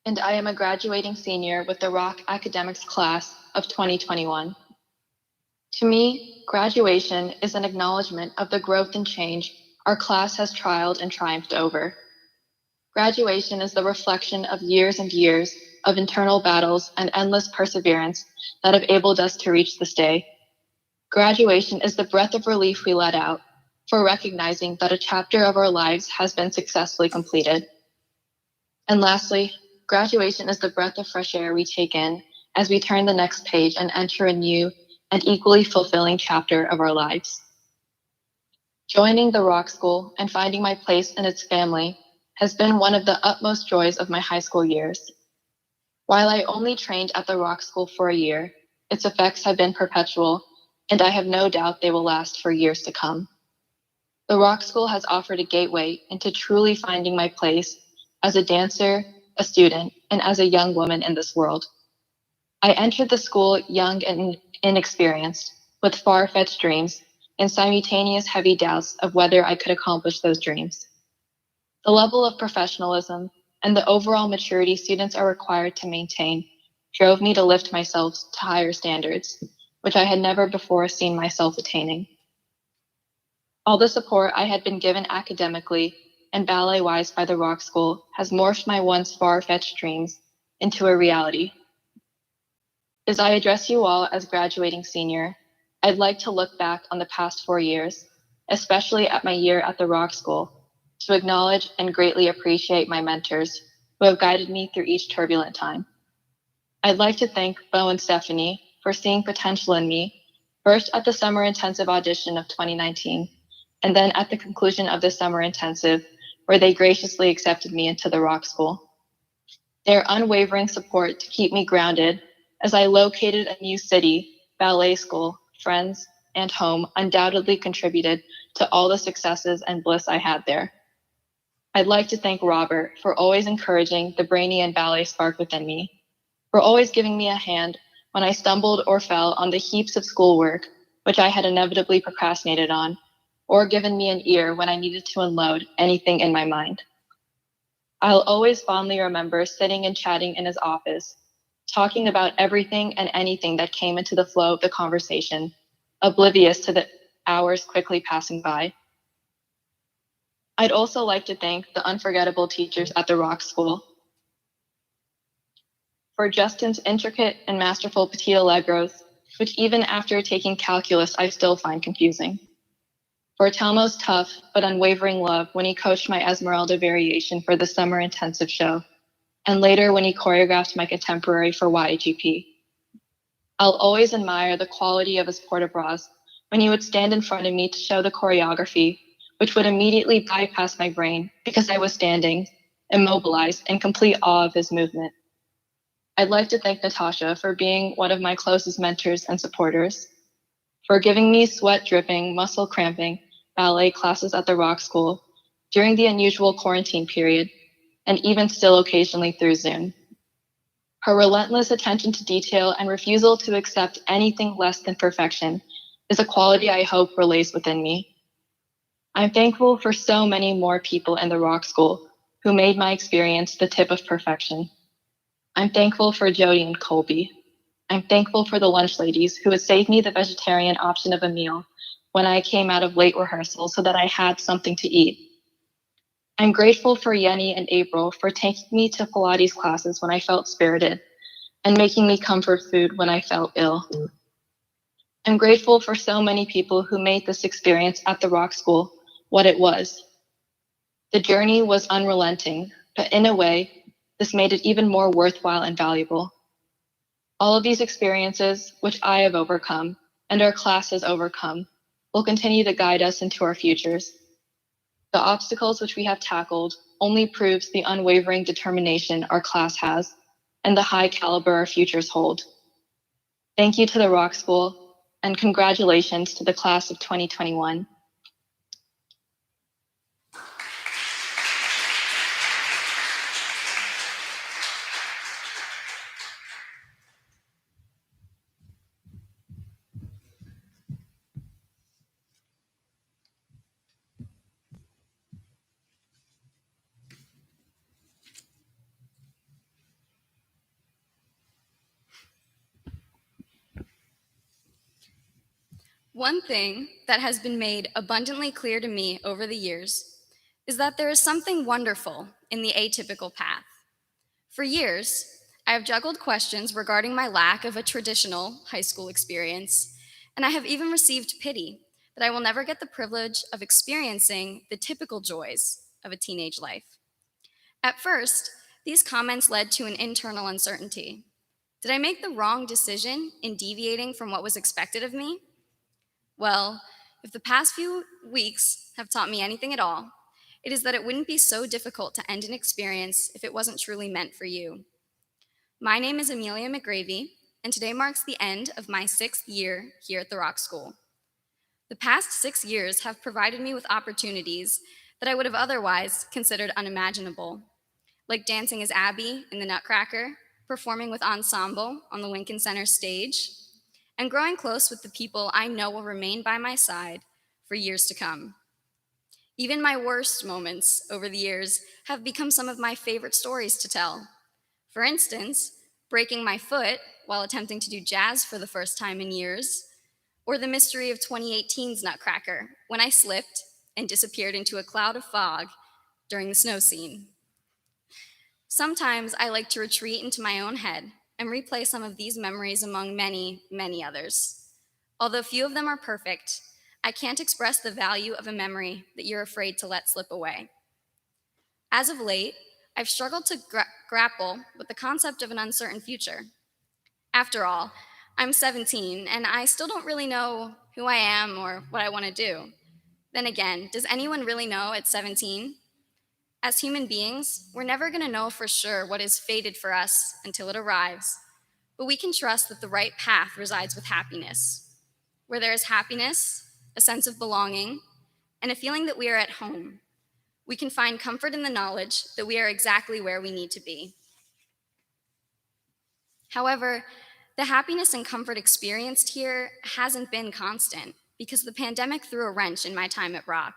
and I am a graduating senior with the Rock Academics class of 2021. To me, graduation is an acknowledgement of the growth and change our class has trialed and triumphed over. Graduation is the reflection of years and years of internal battles and endless perseverance that have enabled us to reach this day. Graduation is the breath of relief we let out for recognizing that a chapter of our lives has been successfully completed. And lastly, graduation is the breath of fresh air we take in as we turn the next page and enter a new and equally fulfilling chapter of our lives. Joining the Rock School and finding my place in its family has been one of the utmost joys of my high school years. While I only trained at the Rock School for a year, its effects have been perpetual, and I have no doubt they will last for years to come. The Rock School has offered a gateway into truly finding my place as a dancer, a student, and as a young woman in this world. I entered the school young and inexperienced, with far-fetched dreams and simultaneous heavy doubts of whether I could accomplish those dreams. The level of professionalism and the overall maturity students are required to maintain drove me to lift myself to higher standards, which I had never before seen myself attaining. All the support I had been given academically and ballet-wise by the Rock School has morphed my once far-fetched dreams into a reality. As I address you all as graduating senior, I'd like to look back on the past 4 years, especially at my year at the Rock School, to acknowledge and greatly appreciate my mentors who have guided me through each turbulent time. I'd like to thank Bo and Stephanie for seeing potential in me, first at the summer intensive audition of 2019, and then at the conclusion of the summer intensive, where they graciously accepted me into the Rock School. Their unwavering support to keep me grounded as I located a new city, ballet school, friends, and home undoubtedly contributed to all the successes and bliss I had there. I'd like to thank Robert for always encouraging the brainy and ballet spark within me, for always giving me a hand when I stumbled or fell on the heaps of schoolwork, which I had inevitably procrastinated on, or given me an ear when I needed to unload anything in my mind. I'll always fondly remember sitting and chatting in his office, talking about everything and anything that came into the flow of the conversation, oblivious to the hours quickly passing by. I'd also like to thank the unforgettable teachers at the Rock School. For Justin's intricate and masterful petit allegros, which even after taking calculus, I still find confusing. For Telmo's tough but unwavering love when he coached my Esmeralda variation for the summer intensive show, and later when he choreographed my contemporary for YAGP. I'll always admire the quality of his port-de-bras when he would stand in front of me to show the choreography, which would immediately bypass my brain because I was standing, immobilized, in complete awe of his movement. I'd like to thank Natasha for being one of my closest mentors and supporters, for giving me sweat-dripping, muscle-cramping ballet classes at the Rock School during the unusual quarantine period, and even still occasionally through Zoom. Her relentless attention to detail and refusal to accept anything less than perfection is a quality I hope relays within me. I'm thankful for so many more people in the Rock School who made my experience the tip of perfection. I'm thankful for Jody and Colby. I'm thankful for the lunch ladies who would save me the vegetarian option of a meal when I came out of late rehearsal so that I had something to eat. I'm grateful for Yenny and April for taking me to Pilates classes when I felt spirited and making me comfort food when I felt ill. I'm grateful for so many people who made this experience at the Rock School what it was. The journey was unrelenting, but in a way, this made it even more worthwhile and valuable. All of these experiences, which I have overcome and our class has overcome, will continue to guide us into our futures. The obstacles which we have tackled only proves the unwavering determination our class has and the high caliber our futures hold. Thank you to the Rock School, and congratulations to the class of 2021. One thing that has been made abundantly clear to me over the years is that there is something wonderful in the atypical path. For years, I have juggled questions regarding my lack of a traditional high school experience, and I have even received pity that I will never get the privilege of experiencing the typical joys of a teenage life. At first, these comments led to an internal uncertainty. Did I make the wrong decision in deviating from what was expected of me? Well, if the past few weeks have taught me anything at all, it is that it wouldn't be so difficult to end an experience if it wasn't truly meant for you. My name is Amelia McGravy, and today marks the end of my 6th year here at the Rock School. The past 6 years have provided me with opportunities that I would have otherwise considered unimaginable, like dancing as Abby in the Nutcracker, performing with ensemble on the Lincoln Center stage, and growing close with the people I know will remain by my side for years to come. Even my worst moments over the years have become some of my favorite stories to tell. For instance, breaking my foot while attempting to do jazz for the first time in years, or the mystery of 2018's Nutcracker, when I slipped and disappeared into a cloud of fog during the snow scene. Sometimes I like to retreat into my own head and replay some of these memories among many, many others. Although few of them are perfect, I can't express the value of a memory that you're afraid to let slip away. As of late, I've struggled to grapple with the concept of an uncertain future. After all, I'm 17 and I still don't really know who I am or what I want to do. Then again, does anyone really know at 17? As human beings, we're never going to know for sure what is fated for us until it arrives, but we can trust that the right path resides with happiness. Where there is happiness, a sense of belonging, and a feeling that we are at home, we can find comfort in the knowledge that we are exactly where we need to be. However, the happiness and comfort experienced here hasn't been constant because the pandemic threw a wrench in my time at Rock.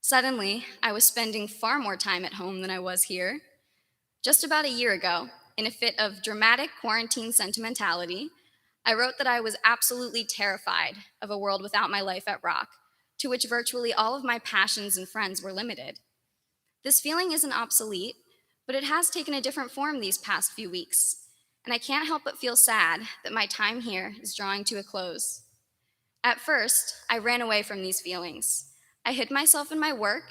Suddenly, I was spending far more time at home than I was here. Just about a year ago, in a fit of dramatic quarantine sentimentality, I wrote that I was absolutely terrified of a world without my life at Rock, to which virtually all of my passions and friends were limited. This feeling isn't obsolete, but it has taken a different form these past few weeks, and I can't help but feel sad that my time here is drawing to a close. At first, I ran away from these feelings. I hid myself in my work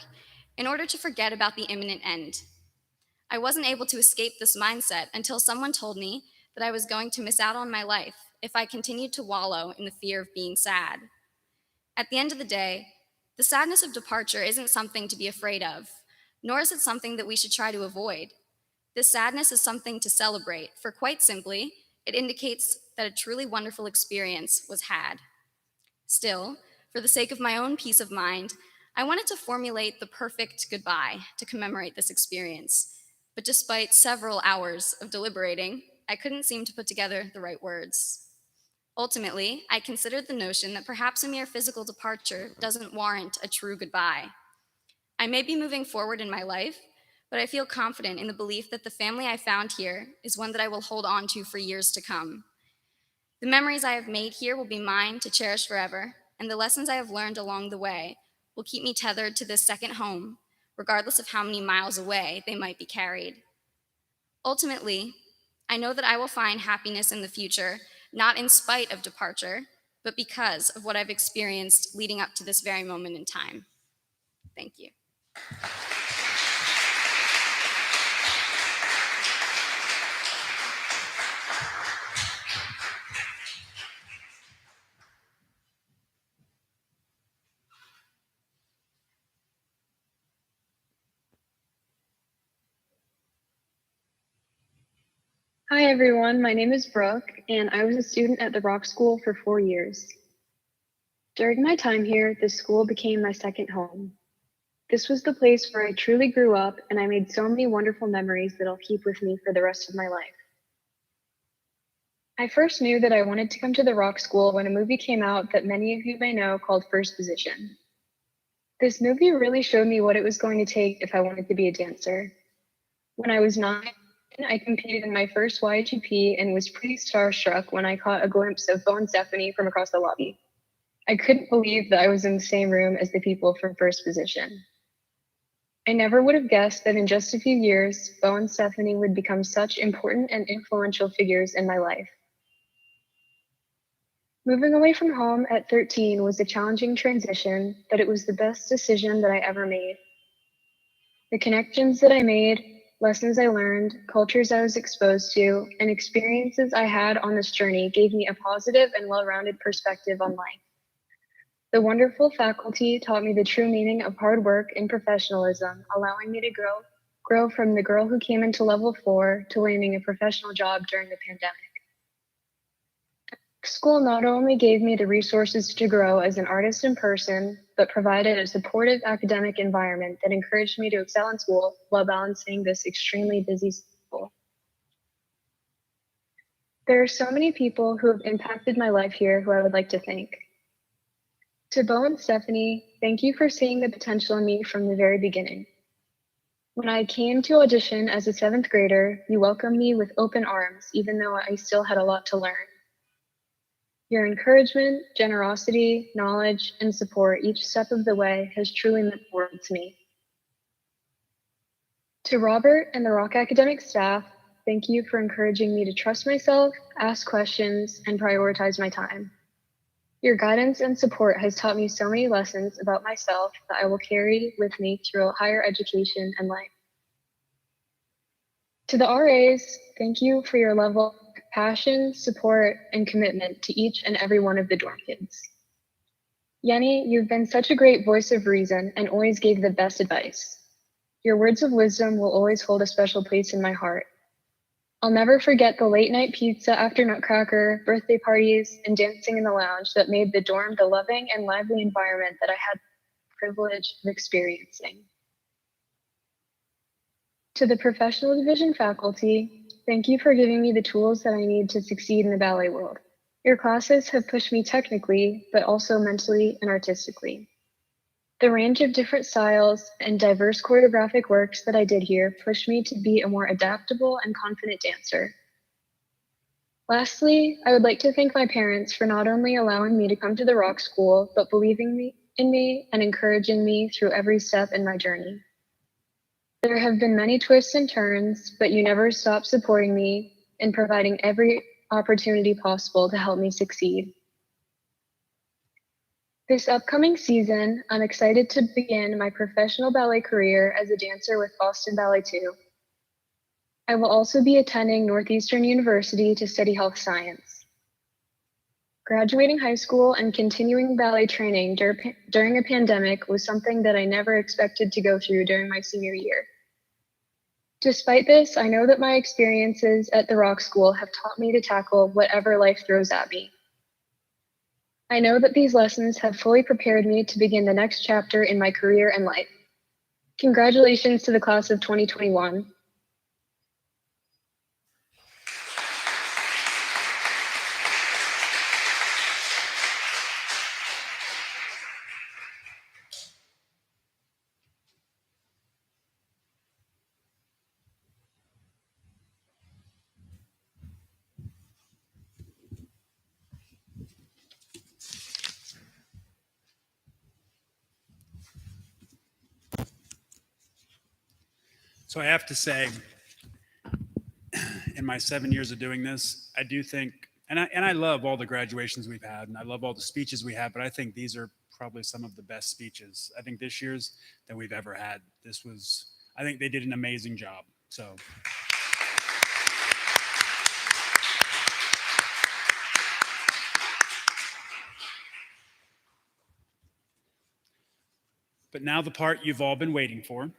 in order to forget about the imminent end. I wasn't able to escape this mindset until someone told me that I was going to miss out on my life if I continued to wallow in the fear of being sad. At the end of the day, the sadness of departure isn't something to be afraid of, nor is it something that we should try to avoid. This sadness is something to celebrate, for quite simply, it indicates that a truly wonderful experience was had. Still, for the sake of my own peace of mind, I wanted to formulate the perfect goodbye to commemorate this experience. But despite several hours of deliberating, I couldn't seem to put together the right words. Ultimately, I considered the notion that perhaps a mere physical departure doesn't warrant a true goodbye. I may be moving forward in my life, but I feel confident in the belief that the family I found here is one that I will hold on to for years to come. The memories I have made here will be mine to cherish forever, and the lessons I have learned along the way will keep me tethered to this second home, regardless of how many miles away they might be carried. Ultimately, I know that I will find happiness in the future, not in spite of departure, but because of what I've experienced leading up to this very moment in time. Thank you. Hi everyone, my name is Brooke, and I was a student at the Rock School for 4 years. During my time here, the school became my second home. This was the place where I truly grew up, and I made so many wonderful memories that I'll keep with me for the rest of my life. I first knew that I wanted to come to the Rock School when a movie came out that many of you may know called First Position. This movie really showed me what it was going to take if I wanted to be a dancer. When I was 9, I competed in my first YGP and was pretty starstruck when I caught a glimpse of Bo and Stephanie from across the lobby. I couldn't believe that I was in the same room as the people from First Position. I never would have guessed that in just a few years, Bo and Stephanie would become such important and influential figures in my life. Moving away from home at 13 was a challenging transition, but it was the best decision that I ever made. The connections that I made, lessons I learned, cultures I was exposed to, and experiences I had on this journey gave me a positive and well-rounded perspective on life. The wonderful faculty taught me the true meaning of hard work and professionalism, allowing me to grow from the girl who came into level 4 to landing a professional job during the pandemic. School not only gave me the resources to grow as an artist in person, but provided a supportive academic environment that encouraged me to excel in school while balancing this extremely busy schedule. There are so many people who have impacted my life here who I would like to thank. To Bo and Stephanie, thank you for seeing the potential in me from the very beginning. When I came to audition as a 7th grader, you welcomed me with open arms, even though I still had a lot to learn. Your encouragement, generosity, knowledge, and support each step of the way has truly meant the world to me. To Robert and the Rock Academic staff, thank you for encouraging me to trust myself, ask questions, and prioritize my time. Your guidance and support has taught me so many lessons about myself that I will carry with me throughout higher education and life. To the RAs, thank you for your level of passion, support, and commitment to each and every one of the dorm kids. Yenny, you've been such a great voice of reason and always gave the best advice. Your words of wisdom will always hold a special place in my heart. I'll never forget the late night pizza after Nutcracker, birthday parties, and dancing in the lounge that made the dorm the loving and lively environment that I had the privilege of experiencing. To the professional division faculty, thank you for giving me the tools that I need to succeed in the ballet world. Your classes have pushed me technically, but also mentally and artistically. The range of different styles and diverse choreographic works that I did here pushed me to be a more adaptable and confident dancer. Lastly, I would like to thank my parents for not only allowing me to come to the Rock School, but believing in me and encouraging me through every step in my journey. There have been many twists and turns, but you never stopped supporting me and providing every opportunity possible to help me succeed. This upcoming season, I'm excited to begin my professional ballet career as a dancer with Boston Ballet 2. I will also be attending Northeastern University to study health science. Graduating high school and continuing ballet training during a pandemic was something that I never expected to go through during my senior year. Despite this, I know that my experiences at the Rock School have taught me to tackle whatever life throws at me. I know that these lessons have fully prepared me to begin the next chapter in my career and life. Congratulations to the class of 2021. So I have to say, in my 7 years of doing this, I do think, and I love all the graduations we've had, and I love all the speeches we had, but I think these are probably some of the best speeches I think this year's that we've ever had. I think they did an amazing job. So. But now the part you've all been waiting for,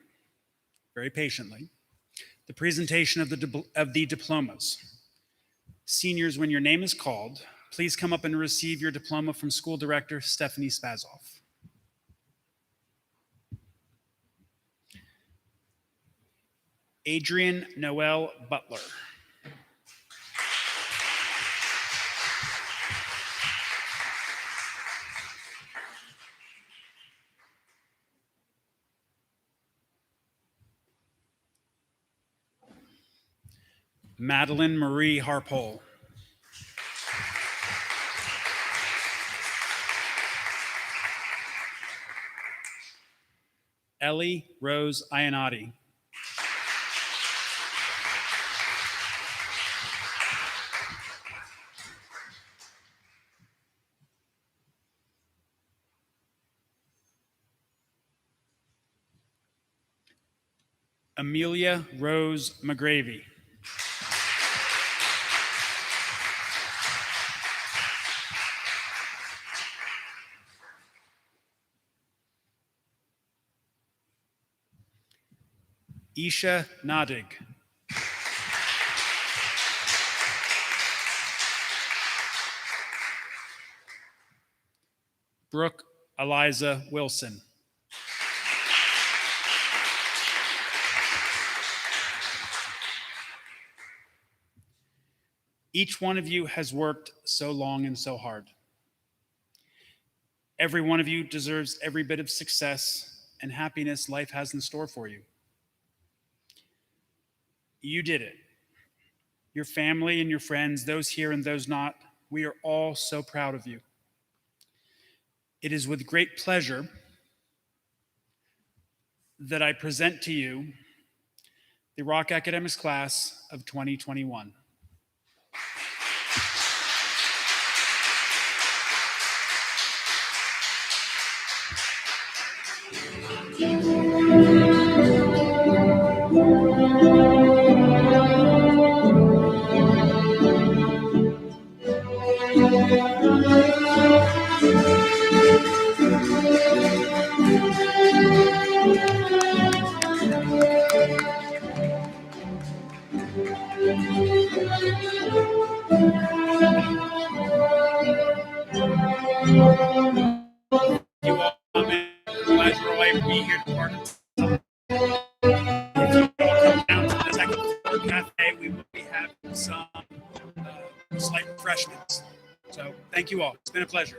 very patiently, the presentation of the diplomas. Seniors, when your name is called, please come up and receive your diploma from School Director Stephanie Spazoff. Adrian Noel Butler. Madeline Marie Harpole. Ellie Rose Iannotti. Amelia Rose McGravy. Isha Nadig. Brooke Eliza Wilson. Each one of you has worked so long and so hard. Every one of you deserves every bit of success and happiness life has in store for you. You did it. Your family and your friends, those here and those not, we are all so proud of you. It is with great pleasure that I present to you the Rock Academics class of 2021. You all come in. Glad you're all able to be here to part of the If you all come down to the second floor cafe, we will be having some slight refreshments. So thank you all. It's been a pleasure.